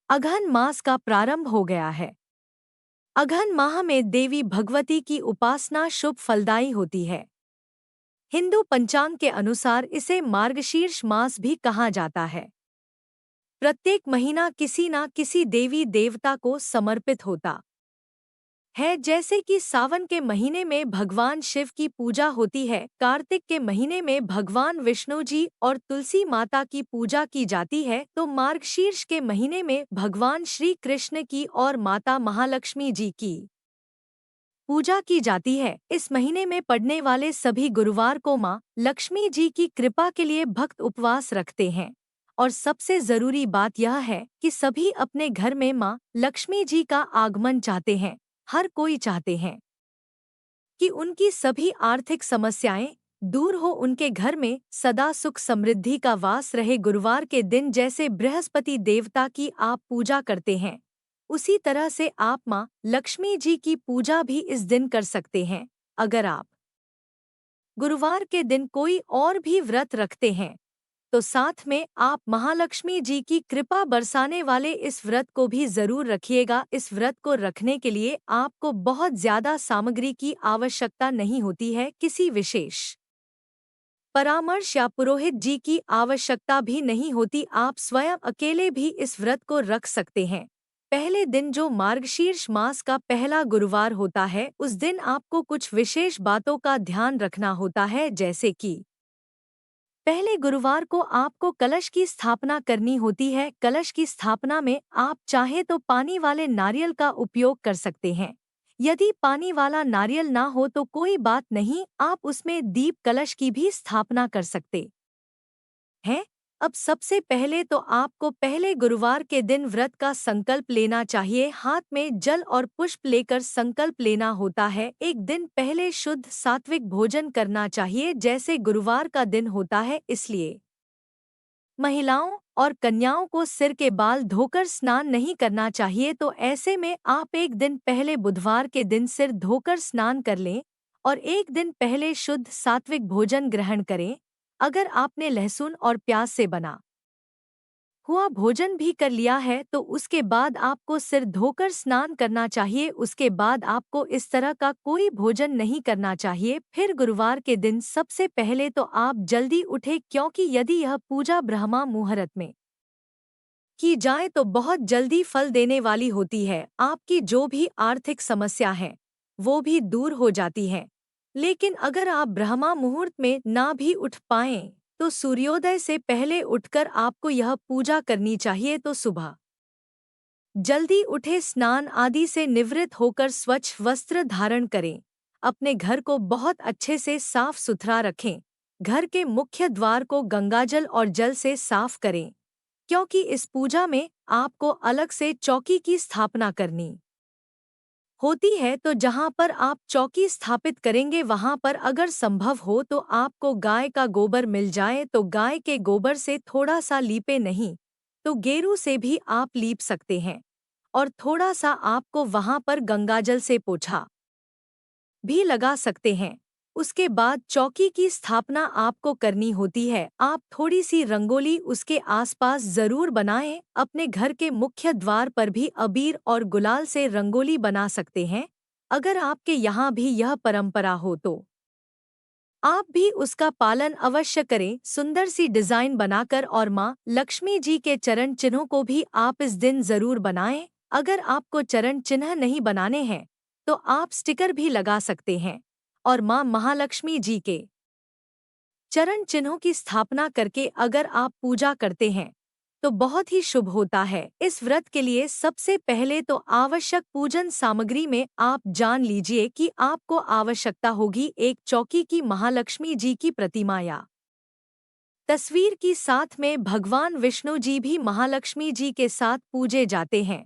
अगहन मास का प्रारंभ हो गया है। अगहन माह में देवी भगवती की उपासना शुभ फलदायी होती है। हिंदू पंचांग के अनुसार इसे मार्गशीर्ष मास भी कहा जाता है। प्रत्येक महीना किसी न किसी देवी देवता को समर्पित होता है, जैसे कि सावन के महीने में भगवान शिव की पूजा होती है, कार्तिक के महीने में भगवान विष्णु जी और तुलसी माता की पूजा की जाती है, तो मार्गशीर्ष के महीने में भगवान श्री कृष्ण की और माता महालक्ष्मी जी की पूजा की जाती है। इस महीने में पड़ने वाले सभी गुरुवार को माँ लक्ष्मी जी की कृपा के लिए भक्त उपवास रखते हैं। और सबसे जरूरी बात यह है कि सभी अपने घर में माँ लक्ष्मी जी का आगमन चाहते हैं। हर कोई चाहते हैं कि उनकी सभी आर्थिक समस्याएं दूर हो, उनके घर में सदा सुख समृद्धि का वास रहे। गुरुवार के दिन जैसे बृहस्पति देवता की आप पूजा करते हैं, उसी तरह से आप माँ लक्ष्मी जी की पूजा भी इस दिन कर सकते हैं। अगर आप गुरुवार के दिन कोई और भी व्रत रखते हैं, तो साथ में आप महालक्ष्मी जी की कृपा बरसाने वाले इस व्रत को भी जरूर रखिएगा। इस व्रत को रखने के लिए आपको बहुत ज्यादा सामग्री की आवश्यकता नहीं होती है, किसी विशेष परामर्श या पुरोहित जी की आवश्यकता भी नहीं होती। आप स्वयं अकेले भी इस व्रत को रख सकते हैं। पहले दिन जो मार्गशीर्ष मास का पहला गुरुवार होता है, उस दिन आपको कुछ विशेष बातों का ध्यान रखना होता है, जैसे कि पहले गुरुवार को आपको कलश की स्थापना करनी होती है। कलश की स्थापना में आप चाहे तो पानी वाले नारियल का उपयोग कर सकते हैं। यदि पानी वाला नारियल ना हो तो कोई बात नहीं, आप उसमें दीप कलश की भी स्थापना कर सकते हैं। अब सबसे पहले तो आपको पहले गुरुवार के दिन व्रत का संकल्प लेना चाहिए। हाथ में जल और पुष्प लेकर संकल्प लेना होता है। एक दिन पहले शुद्ध सात्विक भोजन करना चाहिए, जैसे गुरुवार का दिन होता है, इसलिए महिलाओं और कन्याओं को सिर के बाल धोकर स्नान नहीं करना चाहिए। तो ऐसे में आप एक दिन पहले बुधवार के दिन सिर धोकर स्नान कर लें और एक दिन पहले शुद्ध सात्विक भोजन ग्रहण करें। अगर आपने लहसुन और प्याज से बना हुआ भोजन भी कर लिया है, तो उसके बाद आपको सिर धोकर स्नान करना चाहिए। उसके बाद आपको इस तरह का कोई भोजन नहीं करना चाहिए। फिर गुरुवार के दिन सबसे पहले तो आप जल्दी उठे, क्योंकि यदि यह पूजा ब्रह्मा मुहूर्त में की जाए तो बहुत जल्दी फल देने वाली होती है। आपकी जो भी आर्थिक समस्या है वो भी दूर हो जाती है। लेकिन अगर आप ब्रह्मा मुहूर्त में ना भी उठ पाएं, तो सूर्योदय से पहले उठकर आपको यह पूजा करनी चाहिए। तो सुबह जल्दी उठे, स्नान आदि से निवृत्त होकर स्वच्छ वस्त्र धारण करें। अपने घर को बहुत अच्छे से साफ सुथरा रखें। घर के मुख्य द्वार को गंगाजल और जल से साफ करें, क्योंकि इस पूजा में आपको अलग से चौकी की स्थापना करनी होती है। तो जहाँ पर आप चौकी स्थापित करेंगे, वहाँ पर अगर संभव हो तो आपको गाय का गोबर मिल जाए तो गाय के गोबर से थोड़ा सा लीपे, नहीं तो गेरू से भी आप लीप सकते हैं। और थोड़ा सा आपको वहाँ पर गंगाजल से पोछा भी लगा सकते हैं। उसके बाद चौकी की स्थापना आपको करनी होती है। आप थोड़ी सी रंगोली उसके आसपास जरूर बनाएं। अपने घर के मुख्य द्वार पर भी अबीर और गुलाल से रंगोली बना सकते हैं। अगर आपके यहाँ भी यह परंपरा हो तो आप भी उसका पालन अवश्य करें। सुंदर सी डिजाइन बनाकर और माँ लक्ष्मी जी के चरण चिन्हों को भी आप इस दिन जरूर बनाएं। अगर आपको चरण चिन्ह नहीं बनाने हैं, तो आप स्टिकर भी लगा सकते हैं और माँ महालक्ष्मी जी के चरण चिन्हों की स्थापना करके अगर आप पूजा करते हैं, तो बहुत ही शुभ होता है। इस व्रत के लिए सबसे पहले तो आवश्यक पूजन सामग्री में आप जान लीजिए कि आपको आवश्यकता होगी एक चौकी की महालक्ष्मी जी की प्रतिमा या तस्वीर की। साथ में भगवान विष्णु जी भी महालक्ष्मी जी के साथ पूजे जाते हैं,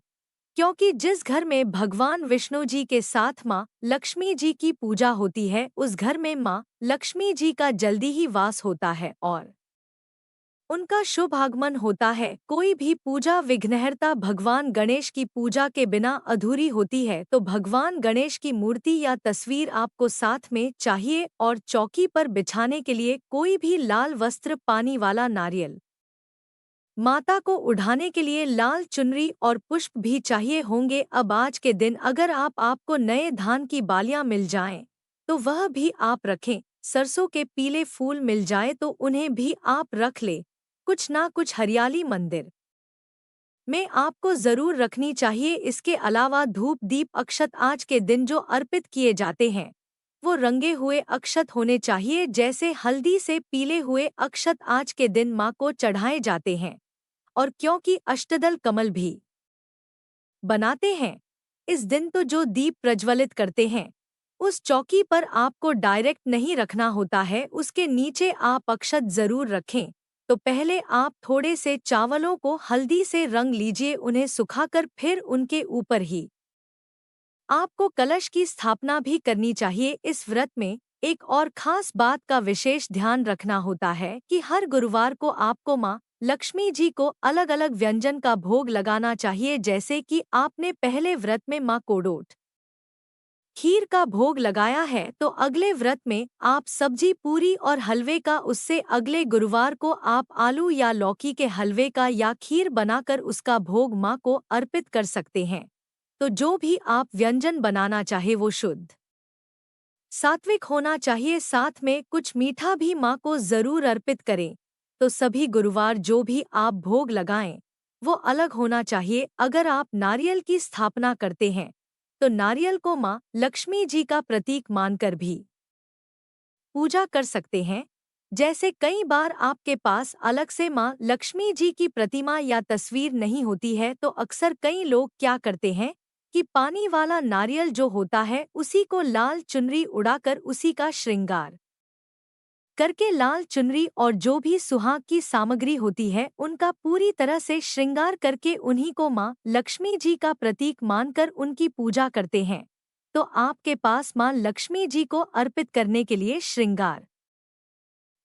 क्योंकि जिस घर में भगवान विष्णु जी के साथ माँ लक्ष्मी जी की पूजा होती है, उस घर में माँ लक्ष्मी जी का जल्दी ही वास होता है और उनका शुभ आगमन होता है। कोई भी पूजा विघ्नहर्ता भगवान गणेश की पूजा के बिना अधूरी होती है। तो भगवान गणेश की मूर्ति या तस्वीर आपको साथ में चाहिए और चौकी पर बिछाने के लिए कोई भी लाल वस्त्र, पानी वाला नारियल माता को उठाने के लिए लाल चुनरी और पुष्प भी चाहिए होंगे। अब आज के दिन अगर आपको नए धान की बालियां मिल जाएं, तो वह भी आप रखें। सरसों के पीले फूल मिल जाए तो उन्हें भी आप रख ले। कुछ ना कुछ हरियाली मंदिर में आपको जरूर रखनी चाहिए। इसके अलावा धूप दीप अक्षत आज के दिन जो अर्पित किए जाते हैं, वो रंगे हुए अक्षत होने चाहिए। जैसे हल्दी से पीले हुए अक्षत आज के दिन माँ को चढ़ाए जाते हैं। और क्योंकि अष्टदल कमल भी बनाते हैं, इस दिन तो जो दीप प्रज्वलित करते हैं, उस चौकी पर आपको डायरेक्ट नहीं रखना होता है, उसके नीचे आप अक्षत जरूर रखें। तो पहले आप थोड़े से चावलों को हल्दी से रंग लीजिए, उन्हें सुखाकर फिर उनके ऊपर ही आपको कलश की स्थापना भी करनी चाहिए। इस व्रत में एक और खास बात का विशेष ध्यान रखना होता है कि हर गुरुवार को आपको माँ लक्ष्मी जी को अलग अलग व्यंजन का भोग लगाना चाहिए। जैसे कि आपने पहले व्रत में माँ कोडोट खीर का भोग लगाया है, तो अगले व्रत में आप सब्जी पूरी और हलवे का, उससे अगले गुरुवार को आप आलू या लौकी के हलवे का या खीर बनाकर उसका भोग माँ को अर्पित कर सकते हैं। तो जो भी आप व्यंजन बनाना चाहे वो शुद्ध सात्विक होना चाहिए। साथ में कुछ मीठा भी माँ को जरूर अर्पित करें। तो सभी गुरुवार जो भी आप भोग लगाएं, वो अलग होना चाहिए। अगर आप नारियल की स्थापना करते हैं, तो नारियल को माँ लक्ष्मी जी का प्रतीक मानकर भी पूजा कर सकते हैं। जैसे कई बार आपके पास अलग से माँ लक्ष्मी जी की प्रतिमा या तस्वीर नहीं होती है, तो अक्सर कई लोग क्या करते हैं कि पानी वाला नारियल जो होता है, उसी को लाल चुनरी उड़ाकर उसी का श्रृंगार करके, लाल चुनरी और जो भी सुहाग की सामग्री होती है उनका पूरी तरह से श्रृंगार करके उन्हीं को माँ लक्ष्मी जी का प्रतीक मानकर उनकी पूजा करते हैं। तो आपके पास माँ लक्ष्मी जी को अर्पित करने के लिए श्रृंगार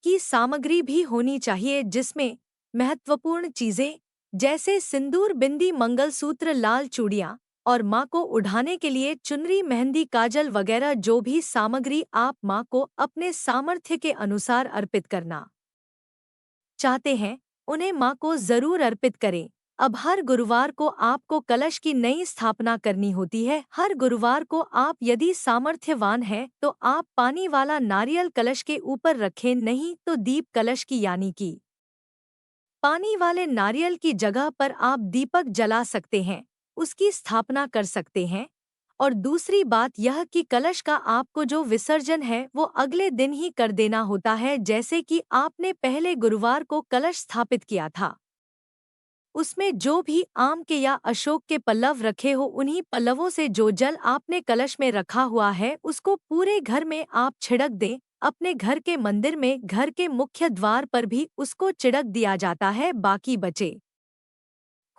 की सामग्री भी होनी चाहिए, जिसमें महत्वपूर्ण चीजें जैसे सिंदूर, बिंदी, मंगलसूत्र, लाल चूड़ियाँ और माँ को उठाने के लिए चुनरी, मेहंदी, काजल वगैरह जो भी सामग्री आप माँ को अपने सामर्थ्य के अनुसार अर्पित करना चाहते हैं, उन्हें माँ को जरूर अर्पित करें। अब हर गुरुवार को आपको कलश की नई स्थापना करनी होती है। हर गुरुवार को आप यदि सामर्थ्यवान हैं तो आप पानी वाला नारियल कलश के ऊपर रखें, नहीं तो दीप कलश की यानी कि पानी वाले नारियल की जगह पर आप दीपक जला सकते हैं, उसकी स्थापना कर सकते हैं। और दूसरी बात यह कि कलश का आपको जो विसर्जन है वो अगले दिन ही कर देना होता है। जैसे कि आपने पहले गुरुवार को कलश स्थापित किया था, उसमें जो भी आम के या अशोक के पल्लव रखे हो, उन्हीं पल्लवों से जो जल आपने कलश में रखा हुआ है उसको पूरे घर में आप छिड़क दें। अपने घर के मंदिर में, घर के मुख्य द्वार पर भी उसको छिड़क दिया जाता है। बाकी बचे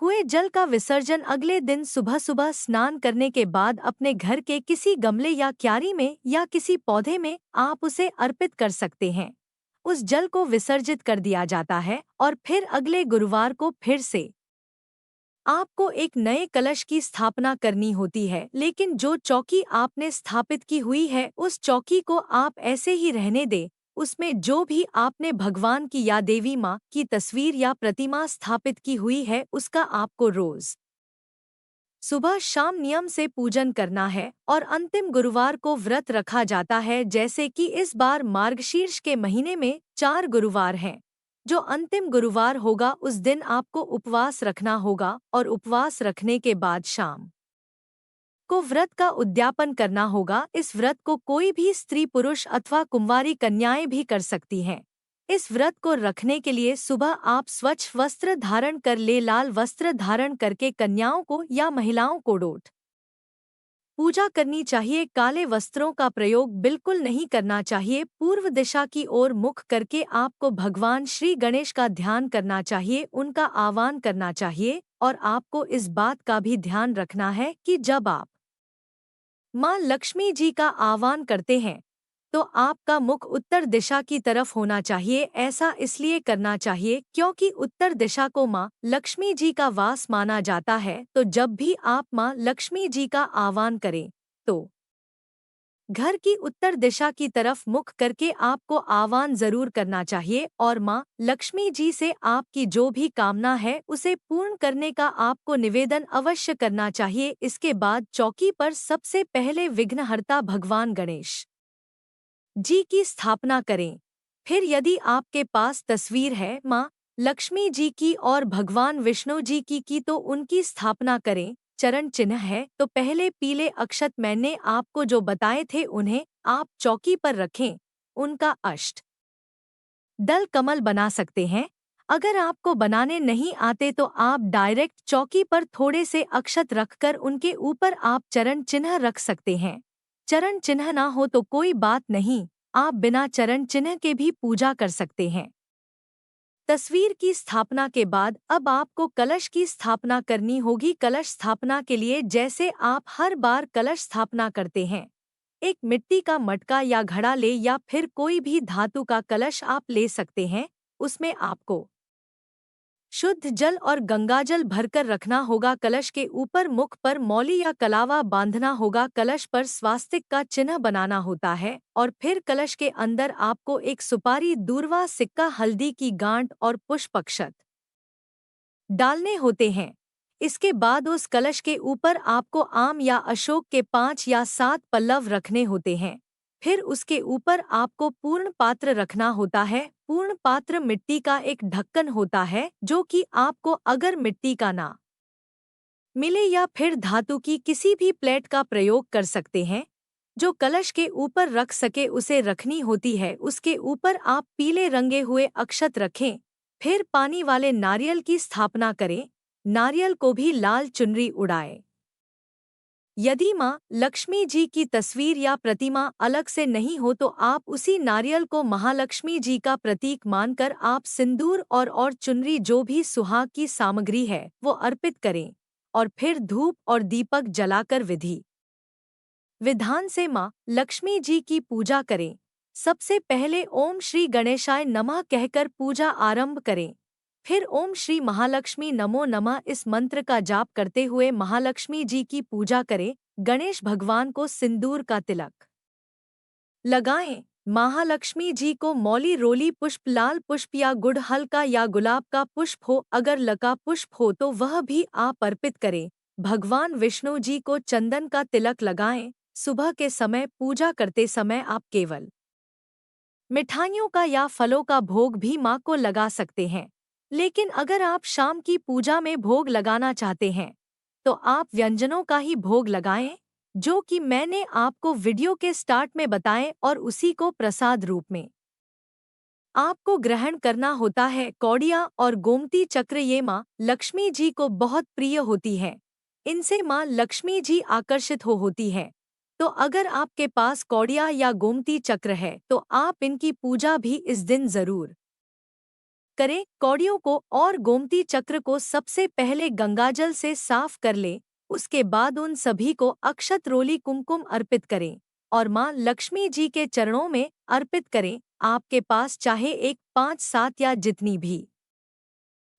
हुए जल का विसर्जन अगले दिन सुबह सुबह स्नान करने के बाद अपने घर के किसी गमले या क्यारी में या किसी पौधे में आप उसे अर्पित कर सकते हैं। उस जल को विसर्जित कर दिया जाता है और फिर अगले गुरुवार को फिर से आपको एक नए कलश की स्थापना करनी होती है। लेकिन जो चौकी आपने स्थापित की हुई है, उस चौकी को आप ऐसे ही रहने दें। उसमें जो भी आपने भगवान की या देवी माँ की तस्वीर या प्रतिमा स्थापित की हुई है, उसका आपको रोज सुबह शाम नियम से पूजन करना है। और अंतिम गुरुवार को व्रत रखा जाता है। जैसे कि इस बार मार्गशीर्ष के महीने में 4 गुरुवार हैं। जो अंतिम गुरुवार होगा उस दिन आपको उपवास रखना होगा और उपवास रखने के बाद शाम को व्रत का उद्यापन करना होगा। इस व्रत को कोई भी स्त्री, पुरुष अथवा कुंवारी कन्याएं भी कर सकती हैं। इस व्रत को रखने के लिए सुबह आप स्वच्छ वस्त्र धारण कर ले, लाल वस्त्र धारण करके कन्याओं को या महिलाओं को डोट पूजा करनी चाहिए। काले वस्त्रों का प्रयोग बिल्कुल नहीं करना चाहिए। पूर्व दिशा की ओर मुख करके आपको भगवान श्री गणेश का ध्यान करना चाहिए, उनका आह्वान करना चाहिए। और आपको इस बात का भी ध्यान रखना है कि जब आप माँ लक्ष्मी जी का आह्वान करते हैं, तो आपका मुख उत्तर दिशा की तरफ होना चाहिए। ऐसा इसलिए करना चाहिए क्योंकि उत्तर दिशा को माँ लक्ष्मी जी का वास माना जाता है। तो जब भी आप माँ लक्ष्मी जी का आह्वान करें, तो घर की उत्तर दिशा की तरफ मुख करके आपको आह्वान जरूर करना चाहिए और माँ लक्ष्मी जी से आपकी जो भी कामना है उसे पूर्ण करने का आपको निवेदन अवश्य करना चाहिए। इसके बाद चौकी पर सबसे पहले विघ्नहर्ता भगवान गणेश जी की स्थापना करें। फिर यदि आपके पास तस्वीर है माँ लक्ष्मी जी की और भगवान विष्णु जी की तो उनकी स्थापना करें। चरण चिन्ह है तो पहले पीले अक्षत मैंने आपको जो बताए थे उन्हें आप चौकी पर रखें। उनका अष्ट दल कमल बना सकते हैं। अगर आपको बनाने नहीं आते तो आप डायरेक्ट चौकी पर थोड़े से अक्षत रखकर उनके ऊपर आप चरण चिन्ह रख सकते हैं। चरण चिन्ह ना हो तो कोई बात नहीं, आप बिना चरण चिन्ह के भी पूजा कर सकते हैं। तस्वीर की स्थापना के बाद अब आपको कलश की स्थापना करनी होगी। कलश स्थापना के लिए जैसे आप हर बार कलश स्थापना करते हैं, एक मिट्टी का मटका या घड़ा ले या फिर कोई भी धातु का कलश आप ले सकते हैं। उसमें आपको शुद्ध जल और गंगाजल भरकर रखना होगा। कलश के ऊपर मुख पर मौली या कलावा बांधना होगा। कलश पर स्वास्तिक का चिन्ह बनाना होता है और फिर कलश के अंदर आपको एक सुपारी, दूर्वा, सिक्का, हल्दी की गांठ और पुष्प अक्षत डालने होते हैं। इसके बाद उस कलश के ऊपर आपको आम या अशोक के 5 या 7 पल्लव रखने होते हैं। फिर उसके ऊपर आपको पूर्ण पात्र रखना होता है। पूर्ण पात्र मिट्टी का एक ढक्कन होता है जो कि आपको अगर मिट्टी का ना मिले या फिर धातु की किसी भी प्लेट का प्रयोग कर सकते हैं जो कलश के ऊपर रख सके उसे रखनी होती है। उसके ऊपर आप पीले रंगे हुए अक्षत रखें। फिर पानी वाले नारियल की स्थापना करें। नारियल को भी लाल चुनरी उड़ाए। यदि माँ लक्ष्मी जी की तस्वीर या प्रतिमा अलग से नहीं हो तो आप उसी नारियल को महालक्ष्मी जी का प्रतीक मानकर आप सिंदूर और चुनरी जो भी सुहाग की सामग्री है वो अर्पित करें और फिर धूप और दीपक जलाकर विधि विधान से माँ लक्ष्मी जी की पूजा करें। सबसे पहले ओम श्री गणेशाय नमः कहकर पूजा आरंभ करें। फिर ओम श्री महालक्ष्मी नमो नमः इस मंत्र का जाप करते हुए महालक्ष्मी जी की पूजा करें। गणेश भगवान को सिंदूर का तिलक लगाएं। महालक्ष्मी जी को मौली, रोली पुष्प, लाल पुष्प या गुड़हल का या गुलाब का पुष्प हो, अगर लका पुष्प हो तो वह भी आप अर्पित करें। भगवान विष्णु जी को चंदन का तिलक लगाएं। सुबह के समय पूजा करते समय आप केवल मिठाइयों का या फलों का भोग भी माँ को लगा सकते हैं। लेकिन अगर आप शाम की पूजा में भोग लगाना चाहते हैं तो आप व्यंजनों का ही भोग लगाएं जो कि मैंने आपको वीडियो के स्टार्ट में बताएं और उसी को प्रसाद रूप में आपको ग्रहण करना होता है। कौड़िया और गोमती चक्र ये माँ लक्ष्मी जी को बहुत प्रिय होती है। इनसे माँ लक्ष्मी जी आकर्षित होती है। तो अगर आपके पास कौड़िया या गोमती चक्र है तो आप इनकी पूजा भी इस दिन जरूर करें। कौड़ियों को और गोमती चक्र को सबसे पहले गंगाजल से साफ कर लें। उसके बाद उन सभी को अक्षत, रोली, कुमकुम अर्पित करें और माँ लक्ष्मी जी के चरणों में अर्पित करें। आपके पास चाहे एक, 5, 7 या जितनी भी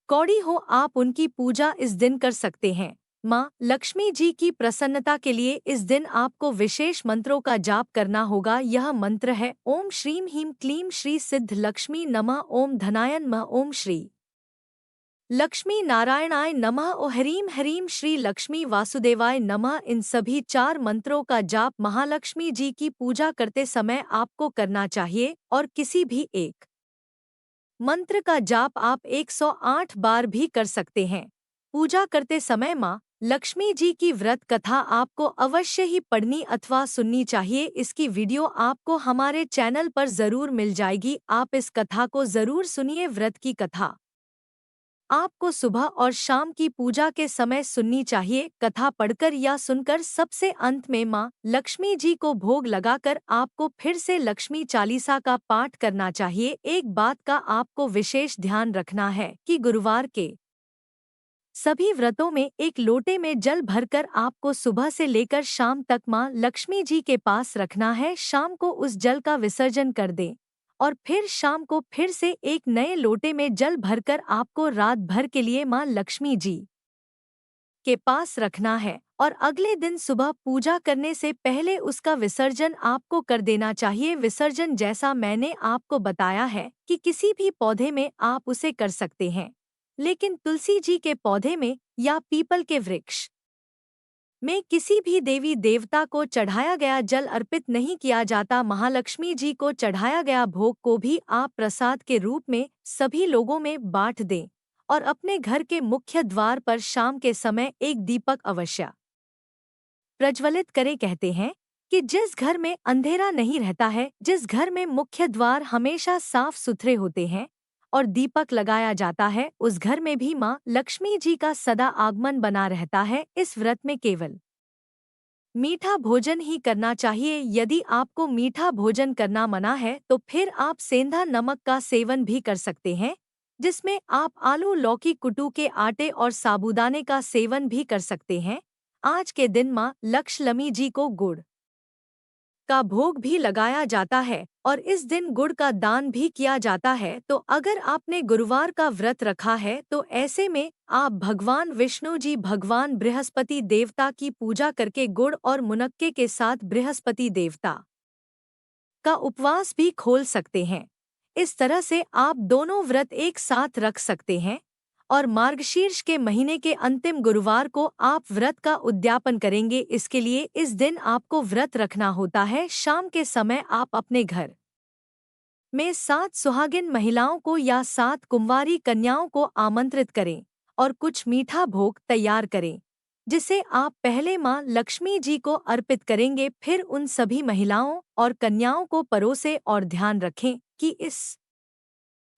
कौड़ी हो आप उनकी पूजा इस दिन कर सकते हैं। माँ लक्ष्मी जी की प्रसन्नता के लिए इस दिन आपको विशेष मंत्रों का जाप करना होगा। यह मंत्र है ओम श्रीम ह्रीम क्लीम श्री सिद्ध लक्ष्मी नमः, ओम धनाय नमः, ओम श्री लक्ष्मी नारायणाय नमः, ओ ह्रीम ह्रीम श्री लक्ष्मी वासुदेवाय नमः। इन सभी 4 मंत्रों का जाप महालक्ष्मी जी की पूजा करते समय आपको करना चाहिए और किसी भी एक मंत्र का जाप आप 108 बार भी कर सकते हैं। पूजा करते समय माँ लक्ष्मी जी की व्रत कथा आपको अवश्य ही पढ़नी अथवा सुननी चाहिए। इसकी वीडियो आपको हमारे चैनल पर जरूर मिल जाएगी। आप इस कथा को जरूर सुनिए। व्रत की कथा आपको सुबह और शाम की पूजा के समय सुननी चाहिए। कथा पढ़कर या सुनकर सबसे अंत में माँ लक्ष्मी जी को भोग लगाकर आपको फिर से लक्ष्मी चालीसा का पाठ करना चाहिए। एक बात का आपको विशेष ध्यान रखना है कि गुरुवार के सभी व्रतों में एक लोटे में जल भरकर आपको सुबह से लेकर शाम तक माँ लक्ष्मी जी के पास रखना है। शाम को उस जल का विसर्जन कर दें और फिर शाम को फिर से एक नए लोटे में जल भरकर आपको रात भर के लिए माँ लक्ष्मी जी के पास रखना है और अगले दिन सुबह पूजा करने से पहले उसका विसर्जन आपको कर देना चाहिए। विसर्जन जैसा मैंने आपको बताया है कि किसी भी पौधे में आप उसे कर सकते हैं, लेकिन तुलसी जी के पौधे में या पीपल के वृक्ष में किसी भी देवी देवता को चढ़ाया गया जल अर्पित नहीं किया जाता। महालक्ष्मी जी को चढ़ाया गया भोग को भी आप प्रसाद के रूप में सभी लोगों में बांट दें और अपने घर के मुख्य द्वार पर शाम के समय एक दीपक अवश्य प्रज्वलित करें। कहते हैं कि जिस घर में अंधेरा नहीं रहता है, जिस घर में मुख्य द्वार हमेशा साफ सुथरे होते हैं और दीपक लगाया जाता है, उस घर में भी माँ लक्ष्मी जी का सदा आगमन बना रहता है। इस व्रत में केवल मीठा भोजन ही करना चाहिए। यदि आपको मीठा भोजन करना मना है तो फिर आप सेंधा नमक का सेवन भी कर सकते हैं, जिसमें आप आलू लौकी कुटू के आटे और साबूदाने का सेवन भी कर सकते हैं। आज के दिन माँ लक्ष्मी जी को गुड़ का भोग भी लगाया जाता है और इस दिन गुड़ का दान भी किया जाता है। तो अगर आपने गुरुवार का व्रत रखा है तो ऐसे में आप भगवान विष्णु जी, भगवान बृहस्पति देवता की पूजा करके गुड़ और मुनक्के के साथ बृहस्पति देवता का उपवास भी खोल सकते हैं। इस तरह से आप दोनों व्रत एक साथ रख सकते हैं और मार्गशीर्ष के महीने के अंतिम गुरुवार को आप व्रत का उद्यापन करेंगे। इसके लिए इस दिन आपको व्रत रखना होता है। शाम के समय आप अपने घर में 7 सुहागिन महिलाओं को या 7 कुंवारी कन्याओं को आमंत्रित करें और कुछ मीठा भोग तैयार करें, जिसे आप पहले मां लक्ष्मी जी को अर्पित करेंगे। फिर उन सभी महिलाओं और कन्याओं को परोसे और ध्यान रखें कि इस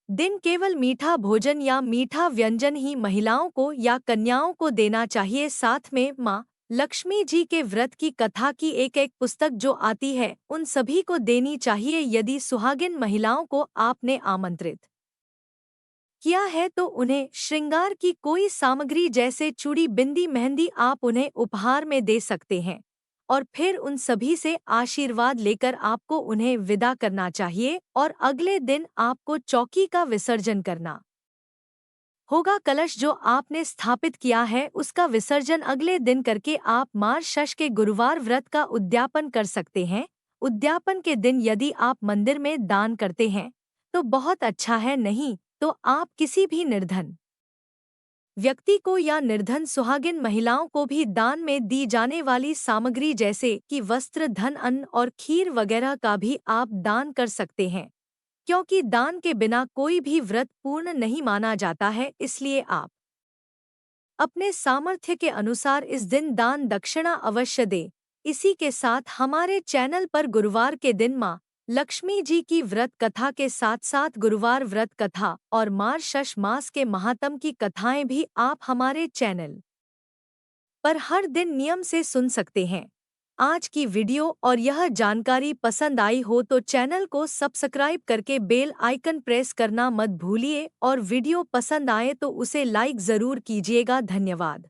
दिन केवल मीठा भोजन या मीठा व्यंजन ही महिलाओं को या कन्याओं को देना चाहिए। साथ में माँ लक्ष्मी जी के व्रत की कथा की एक पुस्तक जो आती है उन सभी को देनी चाहिए। यदि सुहागिन महिलाओं को आपने आमंत्रित किया है तो उन्हें श्रृंगार की कोई सामग्री जैसे चूड़ी, बिंदी, मेहंदी आप उन्हें उपहार में दे सकते हैं और फिर उन सभी से आशीर्वाद लेकर आपको उन्हें विदा करना चाहिए और अगले दिन आपको चौकी का विसर्जन करना होगा। कलश जो आपने स्थापित किया है उसका विसर्जन अगले दिन करके आप मार्गशीर्ष के गुरुवार व्रत का उद्यापन कर सकते हैं। उद्यापन के दिन यदि आप मंदिर में दान करते हैं तो बहुत अच्छा है, नहीं तो आप किसी भी निर्धन व्यक्ति को या निर्धन सुहागिन महिलाओं को भी दान में दी जाने वाली सामग्री जैसे कि वस्त्र, धन, अन्न और खीर वगैरह का भी आप दान कर सकते हैं, क्योंकि दान के बिना कोई भी व्रत पूर्ण नहीं माना जाता है। इसलिए आप अपने सामर्थ्य के अनुसार इस दिन दान दक्षिणा अवश्य दें। इसी के साथ हमारे चैनल पर गुरुवार के दिन माँ लक्ष्मी जी की व्रत कथा के साथ साथ गुरुवार व्रत कथा और मार्गशीर्ष मास के महात्म की कथाएं भी आप हमारे चैनल पर हर दिन नियम से सुन सकते हैं। आज की वीडियो और यह जानकारी पसंद आई हो तो चैनल को सब्सक्राइब करके बेल आइकन प्रेस करना मत भूलिए और वीडियो पसंद आए तो उसे लाइक जरूर कीजिएगा। धन्यवाद।